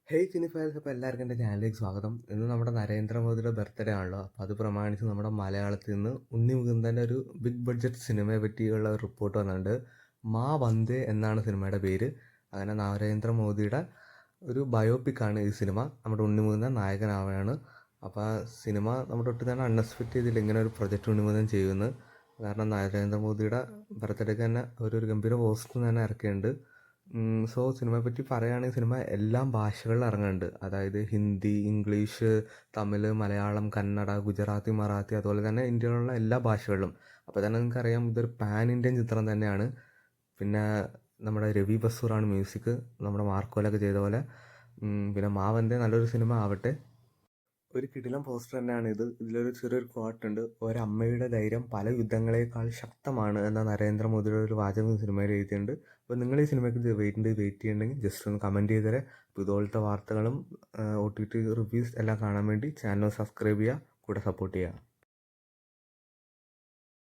Hey സിനിഫയൽസ്, അപ്പോൾ എല്ലാവർക്കും എൻ്റെ ചാനലിലേക്ക് സ്വാഗതം. ഇന്ന് നമ്മുടെ നരേന്ദ്രമോദിയുടെ ബർത്ത്ഡേ ആണല്ലോ. അപ്പോൾ അത് പ്രമാണിച്ച് നമ്മുടെ മലയാളത്തിൽ നിന്ന് ഉണ്ണി മുകുന്ദൻ്റെ ഒരു ബിഗ് ബഡ്ജറ്റ് സിനിമയെ പറ്റിയുള്ള ഒരു റിപ്പോർട്ട് വന്നിട്ടുണ്ട്. മാ വന്ദേ എന്നാണ് സിനിമയുടെ പേര്. അങ്ങനെ നരേന്ദ്രമോദിയുടെ ഒരു ബയോപിക്കാണ് ഈ സിനിമ. നമ്മുടെ ഉണ്ണി മുകുന്ദൻ നായകനാവുകയാണ്. അപ്പോൾ ആ സിനിമ നമ്മുടെ ഒട്ടും തന്നെ അൺഎക്സ്പെക്ട് ചെയ്തില്ല ഇങ്ങനെ ഒരു പ്രൊജക്റ്റ് ഉണ്ണി മുകുന്ദൻ ചെയ്യുമെന്ന്. കാരണം നരേന്ദ്രമോദിയുടെ ബർത്ത്ഡേക്ക് തന്നെ ഒരു ഗംഭീര പോസ്റ്റർ തന്നെ ഇറക്കിയിട്ടുണ്ട്. സിനിമയെ പറ്റി പറയുകയാണെങ്കിൽ സിനിമ എല്ലാ ഭാഷകളിലും ഇറങ്ങുന്നുണ്ട്. അതായത് ഹിന്ദി, ഇംഗ്ലീഷ്, തമിഴ്, മലയാളം, കന്നഡ, ഗുജറാത്തി, മറാത്തി, അതുപോലെ തന്നെ ഇന്ത്യയിലുള്ള എല്ലാ ഭാഷകളിലും. അപ്പോൾ തന്നെ നിങ്ങൾക്കറിയാം ഇതൊരു പാൻ ഇന്ത്യൻ ചിത്രം തന്നെയാണ്. പിന്നെ നമ്മുടെ രവി ബസൂറാണ് മ്യൂസിക്, നമ്മുടെ മാർക്കോലൊക്കെ ചെയ്ത പോലെ. പിന്നെ മാവൻ്റെ നല്ലൊരു സിനിമ ആവട്ടെ. ഒരു കിടിലൻ പോസ്റ്റർ തന്നെയാണ് ഇത്. ഇതിലൊരു ചെറിയൊരു കോട്ടുണ്ട്: ഒരമ്മയുടെ ധൈര്യം പല യുദ്ധങ്ങളെക്കാൾ ശക്തമാണ് എന്ന നരേന്ദ്രമോദിയുടെ ഒരു വാചകം സിനിമയിൽ എഴുതിയിട്ടുണ്ട്. അപ്പോൾ നിങ്ങൾ ഈ സിനിമയ്ക്ക് വെയിറ്റ് ചെയ്യണമെങ്കിൽ ജസ്റ്റ് ഒന്ന് കമൻറ്റ് ചെയ്തേരെ. അപ്പോൾ ഇതുപോലത്തെ വാർത്തകളും OTT റിവ്യൂസ് എല്ലാം കാണാൻ വേണ്ടി ചാനൽ സബ്സ്ക്രൈബ് ചെയ്യുക, കൂടെ സപ്പോർട്ട് ചെയ്യുക.